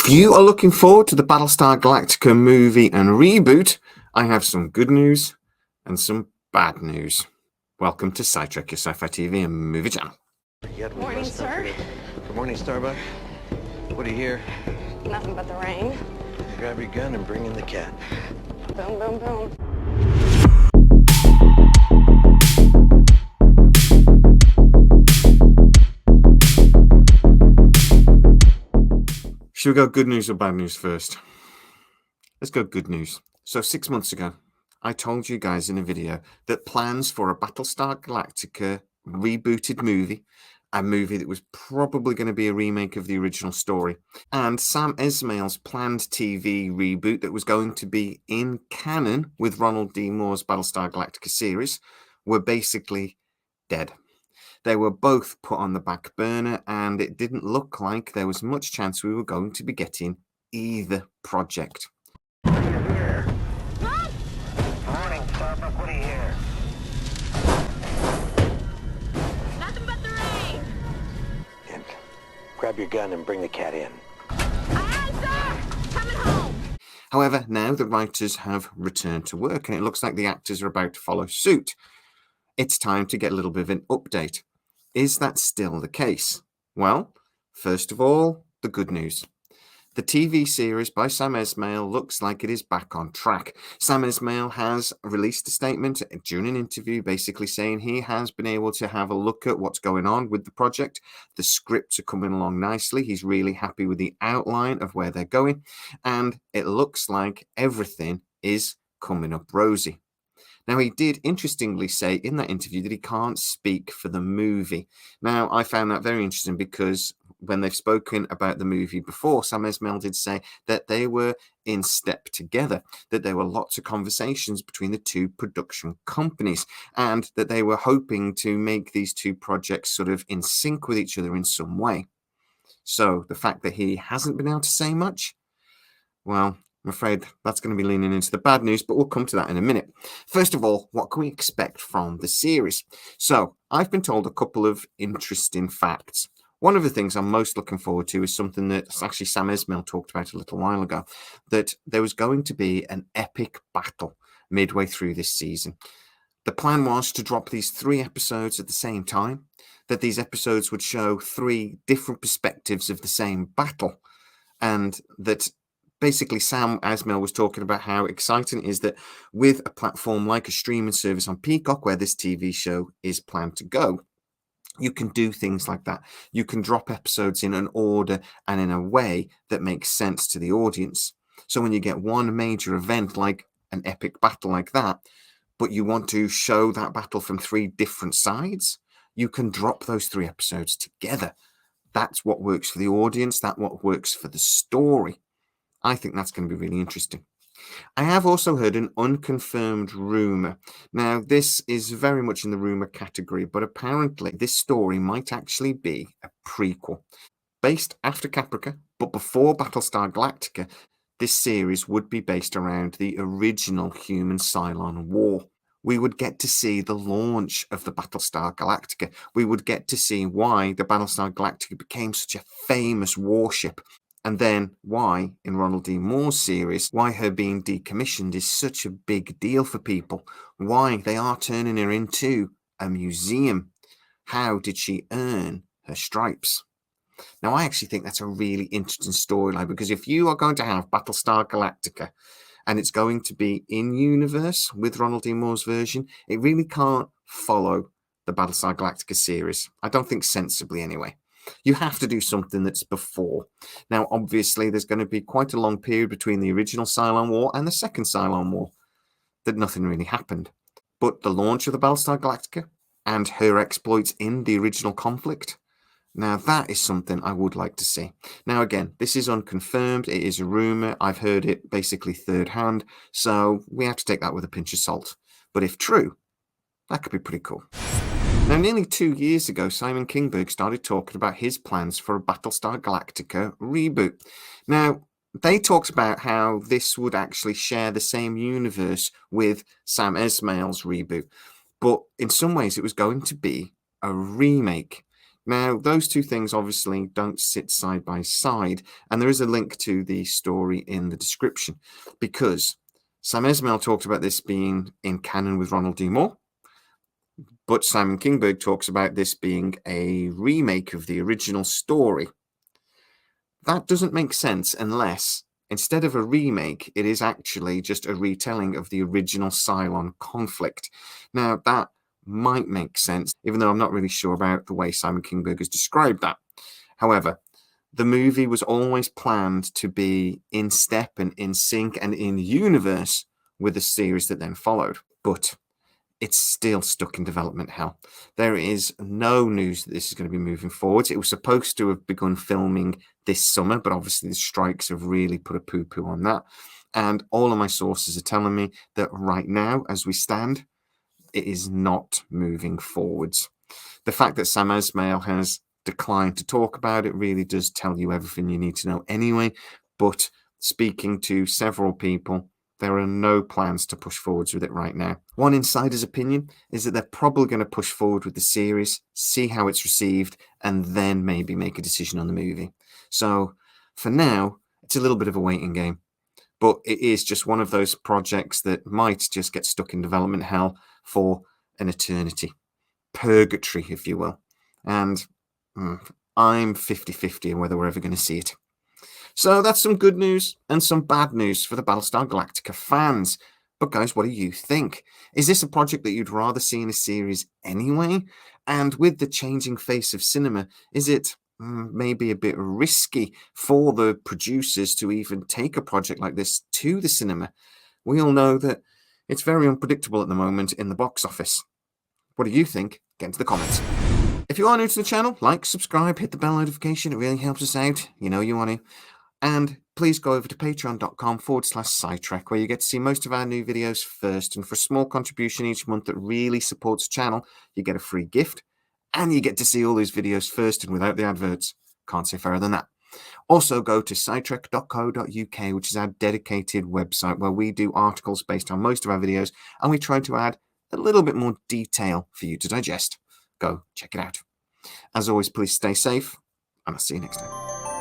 If you are looking forward to the Battlestar Galactica movie and reboot, I have some good news and some bad news. Welcome to SciTrek, your sci-fi TV and movie channel. Good morning, sir. Good morning, Starbuck. What do you hear? Nothing but the rain. Grab your gun and bring in the cat. Boom, boom, boom. Should we go good news or bad news first? Let's go good news. So 6 months ago, I told you guys in a video that plans for a Battlestar Galactica rebooted movie, a movie that was probably going to be a remake of the original story, and Sam Esmail's planned TV reboot that was going to be in canon with Ronald D Moore's Battlestar Galactica series were basically dead. They were both put on the back burner, and it didn't look like there was much chance we were going to be getting either project. What do you hear? Morning, Starbuck. What do you hear? Nothing but the rain. And grab your gun and bring the cat in. Aye, sir. Coming home. However, now the writers have returned to work, and it looks like the actors are about to follow suit. It's time to get a little bit of an update. Is that still the case? Well, first of all, the good news. The TV series by Sam Esmail looks like it is back on track. Sam Esmail has released a statement during an interview basically saying he has been able to have a look at what's going on with the project. The scripts are coming along nicely. He's really happy with the outline of where they're going, and it looks like everything is coming up rosy. Now, he did interestingly say in that interview that he can't speak for the movie. Now, I found that very interesting because when they've spoken about the movie before, Sam Esmail did say that they were in step together, that there were lots of conversations between the two production companies, and that they were hoping to make these two projects sort of in sync with each other in some way. So the fact that he hasn't been able to say much, well, I'm afraid that's going to be leaning into the bad news, but we'll come to that in a minute. First of all, what can we expect from the series? So I've been told a couple of interesting facts. One of the things I'm most looking forward to is something that actually Sam Esmail talked about a little while ago, that there was going to be an epic battle midway through this season. The plan was to drop these 3 episodes at the same time, that these episodes would show 3 different perspectives of the same battle, and that basically Sam Esmail was talking about how exciting it is that with a platform like a streaming service on Peacock, where this TV show is planned to go, you can do things like that. You can drop episodes in an order and in a way that makes sense to the audience. So when you get one major event like an epic battle like that, but you want to show that battle from 3 different sides, you can drop those 3 episodes together. That's what works for the audience. That's what works for the story. I think that's going to be really interesting. I have also heard an unconfirmed rumor. Now, this is very much in the rumor category, but apparently this story might actually be a prequel. Based after Caprica, but before Battlestar Galactica, this series would be based around the original human-Cylon war. We would get to see the launch of the Battlestar Galactica. We would get to see why the Battlestar Galactica became such a famous warship. And then why, in Ronald D Moore's series, why her being decommissioned is such a big deal for people. Why they are turning her into a museum. How did she earn her stripes? Now, I actually think that's a really interesting storyline, because if you are going to have Battlestar Galactica and it's going to be in universe with Ronald D Moore's version, it really can't follow the Battlestar Galactica series. I don't think sensibly anyway. You have to do something that's before. Now, obviously, there's going to be quite a long period between the original Cylon War and the second Cylon War that nothing really happened. But the launch of the Battlestar Galactica and her exploits in the original conflict, now that is something I would like to see. Now, again, this is unconfirmed. It is a rumor. I've heard it basically third hand, so we have to take that with a pinch of salt. But if true, that could be pretty cool. Now, nearly 2 years ago, Simon Kinberg started talking about his plans for a Battlestar Galactica reboot. Now, they talked about how this would actually share the same universe with Sam Esmail's reboot, but in some ways it was going to be a remake. Now, those two things obviously don't sit side by side, and there is a link to the story in the description, because Sam Esmail talked about this being in canon with Ronald D Moore, but Simon Kinberg talks about this being a remake of the original story. That doesn't make sense unless, instead of a remake, it is actually just a retelling of the original Cylon conflict. Now, that might make sense, even though I'm not really sure about the way Simon Kinberg has described that. However, the movie was always planned to be in step and in sync and in universe with the series that then followed. But it's still stuck in development hell. There is no news that this is going to be moving forward. It was supposed to have begun filming this summer, but obviously the strikes have really put a poo-poo on that. And all of my sources are telling me that right now, as we stand, it is not moving forwards. The fact that Sam Esmail has declined to talk about it really does tell you everything you need to know anyway. But speaking to several people, there are no plans to push forwards with it right now. One insider's opinion is that they're probably going to push forward with the series, see how it's received, and then maybe make a decision on the movie. So for now, it's a little bit of a waiting game. But it is just one of those projects that might just get stuck in development hell for an eternity. Purgatory, if you will. And I'm 50-50 on whether we're ever going to see it. So that's some good news and some bad news for the Battlestar Galactica fans. But guys, what do you think? Is this a project that you'd rather see in a series anyway? And with the changing face of cinema, is it maybe a bit risky for the producers to even take a project like this to the cinema? We all know that it's very unpredictable at the moment in the box office. What do you think? Get into the comments. If you are new to the channel, like, subscribe, hit the bell notification. It really helps us out. You know you want to. And please go over to patreon.com/SciTrek, where you get to see most of our new videos first. And for a small contribution each month that really supports the channel, you get a free gift. And you get to see all these videos first and without the adverts. Can't say fairer than that. Also, go to scitrek.co.uk, which is our dedicated website where we do articles based on most of our videos, and we try to add a little bit more detail for you to digest. Go check it out. As always, please stay safe, and I'll see you next time.